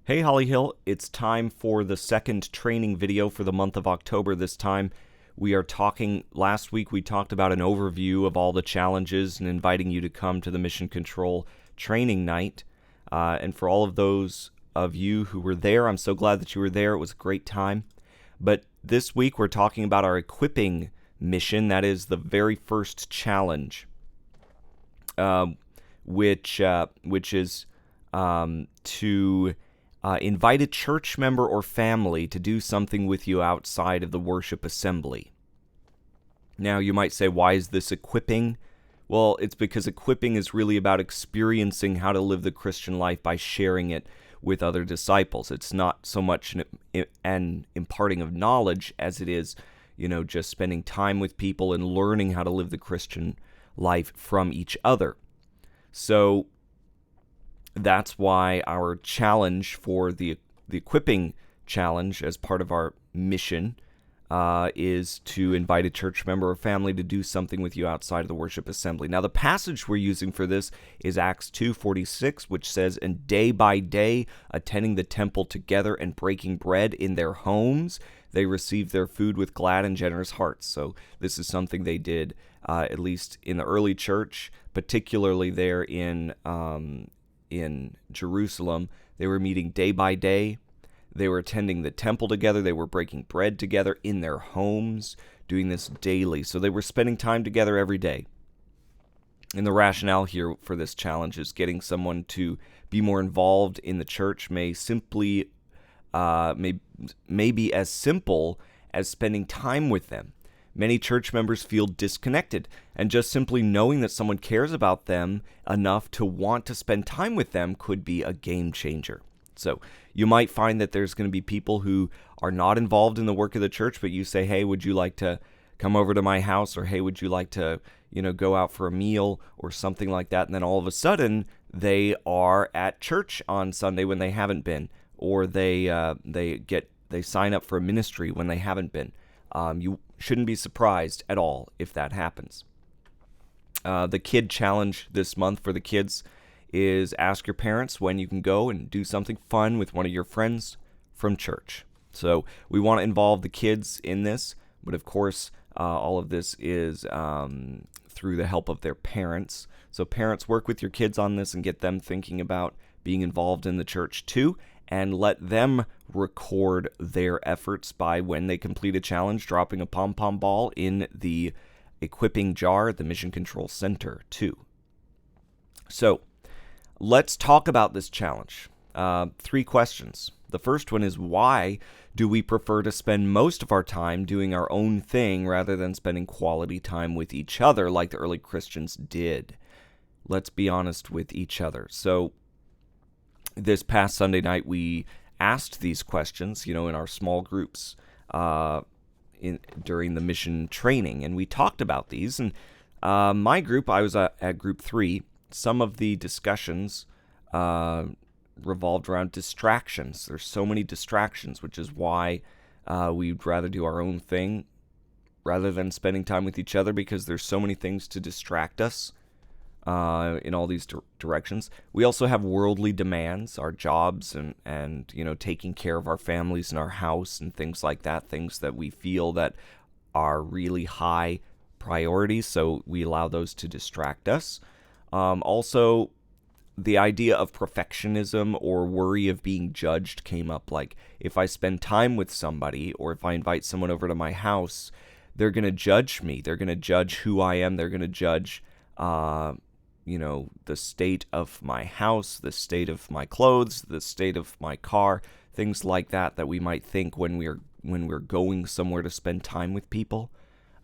Hey Holly Hill, it's time for the second training video for the month of October. This time last week we talked about an overview of all the challenges and inviting you to come to the Mission Control training night. And for all of those of you who were there, I'm so glad that you were there. It was a great time. But this week we're talking about our equipping mission. That is the very first challenge, which is to invite a church member or family to do something with you outside of the worship assembly. Now, you might say, why is this equipping? Well, it's because equipping is really about experiencing how to live the Christian life by sharing it with other disciples. It's not so much an imparting of knowledge as it is, just spending time with people and learning how to live the Christian life from each other. So that's why our challenge for the equipping challenge as part of our mission is to invite a church member or family to do something with you outside of the worship assembly. Now, the passage we're using for this is Acts 2:46, which says, "And day by day, attending the temple together and breaking bread in their homes, they received their food with glad and generous hearts." So this is something they did, at least in the early church, particularly there in Jerusalem. They were meeting day by day. They were attending the temple together. They were breaking bread together in their homes, doing this daily. So they were spending time together every day. And the rationale here for this challenge is getting someone to be more involved in the church may be as simple as spending time with them. Many church members feel disconnected, and just simply knowing that someone cares about them enough to want to spend time with them could be a game changer. So you might find that there's going to be people who are not involved in the work of the church, but you say, hey, would you like to come over to my house? Or hey, would you like to, go out for a meal or something like that? And then all of a sudden they are at church on Sunday when they haven't been, or they sign up for a ministry when they haven't been. You shouldn't be surprised at all if that happens. The kid challenge this month for the kids is ask your parents when you can go and do something fun with one of your friends from church. So we want to involve the kids in this, but of course all of this is through the help of their parents. So parents, work with your kids on this and get them thinking about being involved in the church too, and let them record their efforts by, when they complete a challenge, dropping a pom-pom ball in the equipping jar at the Mission Control Center too. So let's talk about this challenge. 3 questions. The first one is, why do we prefer to spend most of our time doing our own thing rather than spending quality time with each other like the early Christians did? Let's be honest with each other. So this past Sunday night, we asked these questions, in our small groups during the mission training, and we talked about these. And my group, I was at group 3. Some of the discussions revolved around distractions. There's so many distractions, which is why we'd rather do our own thing rather than spending time with each other, because there's so many things to distract us in all these directions. We also have worldly demands, our jobs and taking care of our families and our house and things like that, things that we feel that are really high priorities, so we allow those to distract us. Also, the idea of perfectionism or worry of being judged came up. Like, if I spend time with somebody or if I invite someone over to my house, they're going to judge me. They're going to judge who I am. They're going to judge the state of my house, the state of my clothes, the state of my car, things like that we might think when we're going somewhere to spend time with people,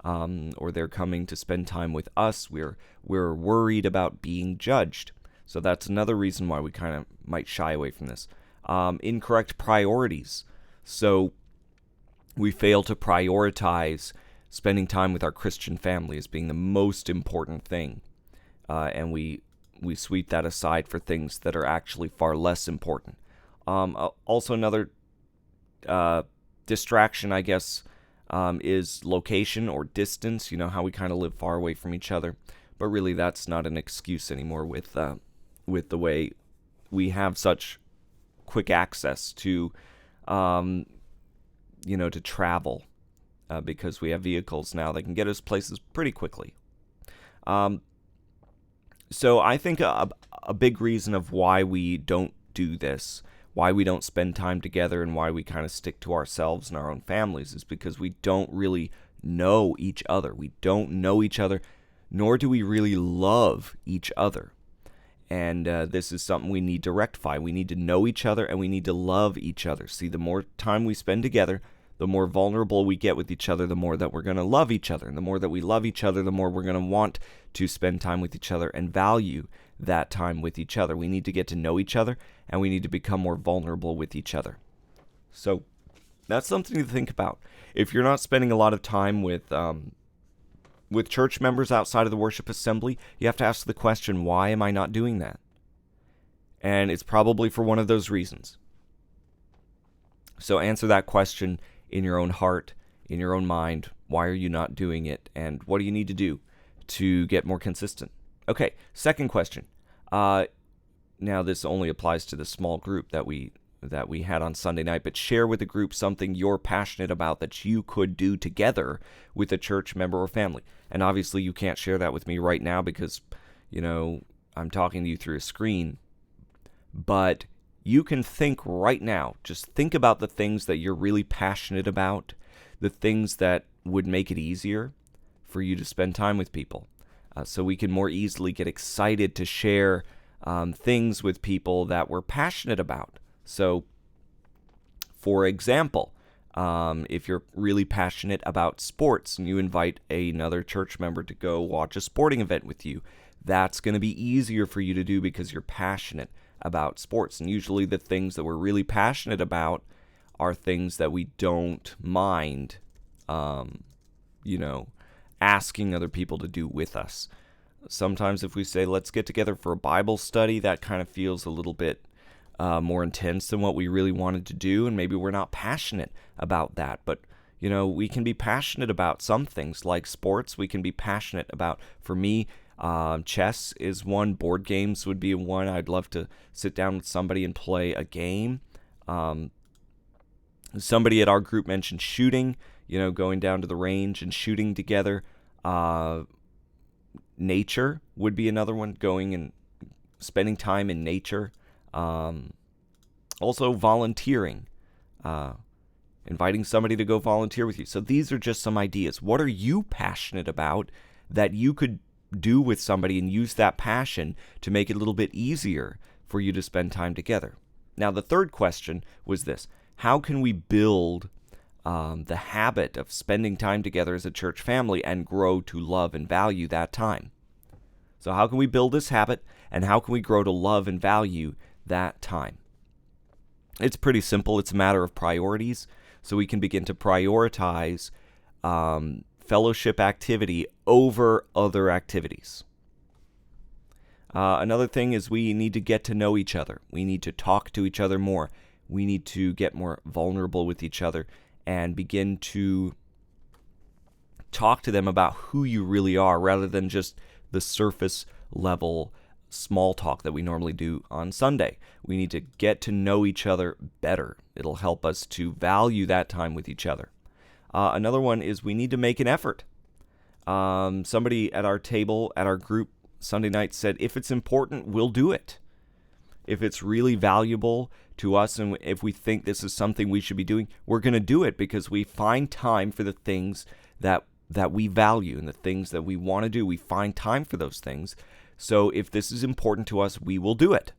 or they're coming to spend time with us. We're worried about being judged. So that's another reason why we kind of might shy away from this. Incorrect priorities. So we fail to prioritize spending time with our Christian family as being the most important thing. And we sweep that aside for things that are actually far less important. Also, another distraction, I guess, is location or distance. How we kind of live far away from each other. But really, that's not an excuse anymore with the way we have such quick access to, to travel because we have vehicles now that can get us places pretty quickly. So I think a big reason of why we don't do this, why we don't spend time together, and why we kind of stick to ourselves and our own families is because we don't really know each other. We don't know each other, nor do we really love each other. And this is something we need to rectify. We need to know each other, and we need to love each other. See, the more time we spend together, the more vulnerable we get with each other, the more that we're going to love each other. And the more that we love each other, the more we're going to want to spend time with each other and value that time with each other. We need to get to know each other, and we need to become more vulnerable with each other. So that's something to think about. If you're not spending a lot of time with church members outside of the worship assembly, you have to ask the question, why am I not doing that? And it's probably for one of those reasons. So answer that question in your own heart, in your own mind. Why are you not doing it? And what do you need to do to get more consistent? Okay, second question. Now this only applies to the small group that we had on Sunday night, but share with the group something you're passionate about that you could do together with a church member or family. And obviously you can't share that with me right now because, I'm talking to you through a screen, but you can think right now. Just think about the things that you're really passionate about, the things that would make it easier for you to spend time with people. So we can more easily get excited to share things with people that we're passionate about. So, for example, if you're really passionate about sports and you invite another church member to go watch a sporting event with you, that's going to be easier for you to do because you're passionate about sports. And usually the things that we're really passionate about are things that we don't mind, asking other people to do with us. Sometimes if we say, let's get together for a Bible study, that kind of feels a little bit more intense than what we really wanted to do, and maybe we're not passionate about that. But, we can be passionate about some things like sports. We can be passionate about, for me, chess is one. Board games would be one. I'd love to sit down with somebody and play a game. Somebody at our group mentioned shooting, going down to the range and shooting together. Nature would be another one, going and spending time in nature. Also volunteering, inviting somebody to go volunteer with you. So these are just some ideas. What are you passionate about that you could do with somebody and use that passion to make it a little bit easier for you to spend time together? Now, the third question was this: how can we build the habit of spending time together as a church family and grow to love and value that time? So how can we build this habit, and how can we grow to love and value that time? It's pretty simple. It's a matter of priorities. So we can begin to prioritize fellowship activity over other activities. Another thing is we need to get to know each other. We need to talk to each other more. We need to get more vulnerable with each other and begin to talk to them about who you really are rather than just the surface level small talk that we normally do on Sunday. We need to get to know each other better. It'll help us to value that time with each other. Another one is we need to make an effort. Somebody at our table, at our group Sunday night said, if it's important, we'll do it. If it's really valuable to us and if we think this is something we should be doing, we're going to do it because we find time for the things that we value and the things that we want to do. We find time for those things. So if this is important to us, we will do it.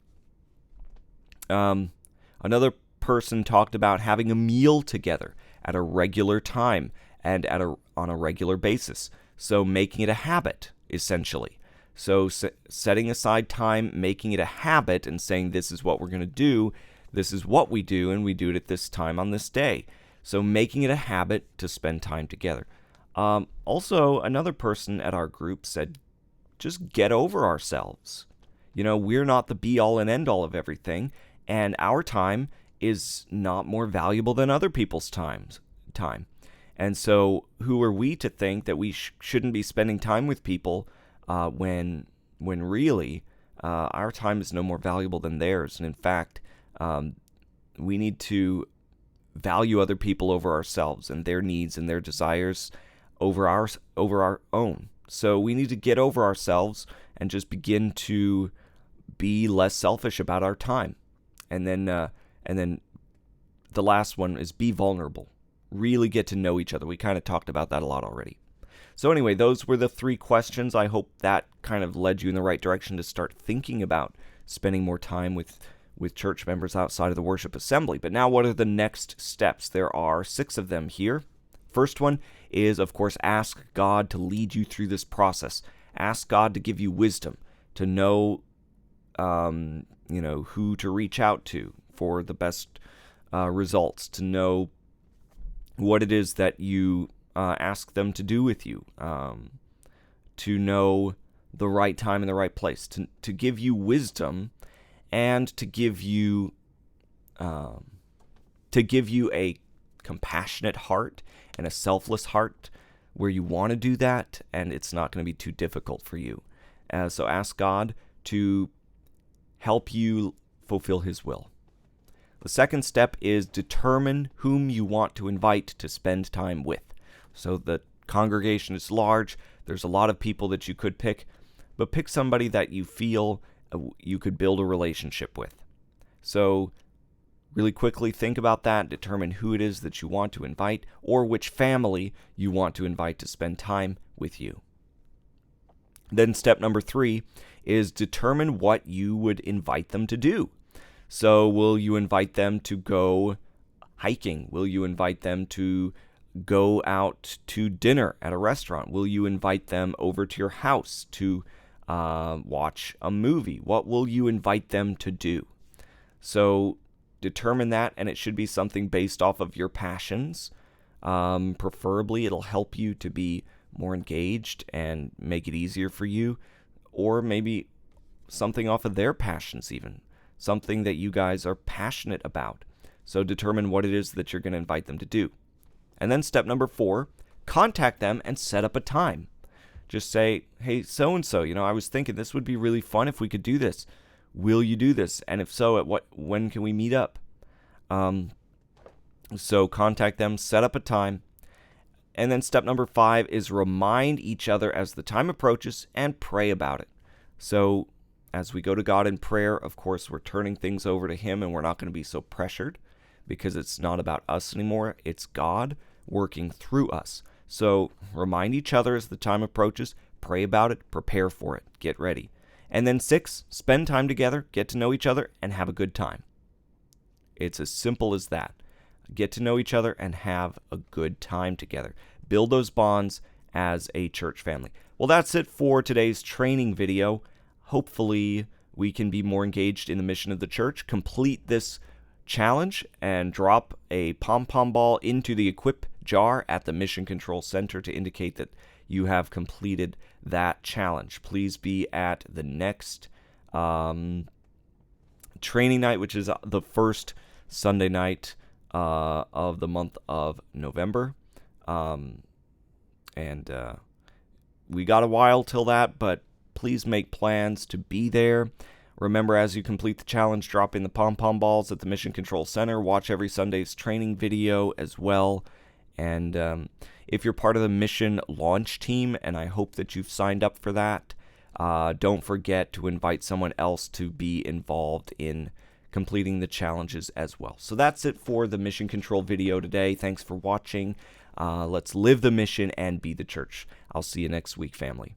Another person talked about having a meal together at a regular time and on a regular basis. So making it a habit, essentially. So setting aside time, making it a habit, and saying this is what we're going to do, this is what we do, and we do it at this time on this day. So making it a habit to spend time together. Also, another person at our group said, just get over ourselves. We're not the be-all and end-all of everything, and our time is not more valuable than other people's time. And so who are we to think that we shouldn't be spending time with people when really our time is no more valuable than theirs? And in fact, we need to value other people over ourselves and their needs and their desires over our own. So we need to get over ourselves and just begin to be less selfish about our time. And then the last one is be vulnerable. Really get to know each other. We kind of talked about that a lot already. So anyway, those were the 3 questions. I hope that kind of led you in the right direction to start thinking about spending more time with church members outside of the worship assembly. But now what are the next steps? There are 6 of them here. First one is, of course, ask God to lead you through this process. Ask God to give you wisdom, to know, who to reach out to for the best results, to know what it is that you ask them to do with you, to know the right time and the right place, to give you wisdom, and to give you a compassionate heart and a selfless heart where you want to do that, and it's not going to be too difficult for you. So ask God to help you fulfill His will. The second step is determine whom you want to invite to spend time with. So the congregation is large. There's a lot of people that you could pick, but pick somebody that you feel you could build a relationship with. So really quickly think about that. Determine who it is that you want to invite, or which family you want to invite to spend time with you. Then step number 3 is determine what you would invite them to do. So will you invite them to go hiking? Will you invite them to go out to dinner at a restaurant? Will you invite them over to your house to watch a movie? What will you invite them to do? So determine that, and it should be something based off of your passions. Preferably, it'll help you to be more engaged and make it easier for you, or maybe something off of their passions even. Something that you guys are passionate about. So determine what it is that you're going to invite them to do. And then step number 4, contact them and set up a time. Just say, hey, so-and-so, I was thinking this would be really fun if we could do this. Will you do this? And if so, when can we meet up? So contact them, set up a time. And then step number 5 is remind each other as the time approaches and pray about it. So as we go to God in prayer, of course, we're turning things over to Him, and we're not going to be so pressured because it's not about us anymore. It's God working through us. So remind each other as the time approaches, pray about it, prepare for it, get ready. And then 6, spend time together, get to know each other, and have a good time. It's as simple as that. Get to know each other and have a good time together. Build those bonds as a church family. Well, that's it for today's training video. Hopefully, we can be more engaged in the mission of the church, complete this challenge, and drop a pom-pom ball into the equip jar at the Mission Control Center to indicate that you have completed that challenge. Please be at the next training night, which is the first Sunday night of the month of November. We got a while till that, but please make plans to be there. Remember, as you complete the challenge, drop in the pom-pom balls at the Mission Control Center. Watch every Sunday's training video as well. And if you're part of the mission launch team, and I hope that you've signed up for that, don't forget to invite someone else to be involved in completing the challenges as well. So that's it for the Mission Control video today. Thanks for watching. Let's live the mission and be the church. I'll see you next week, family.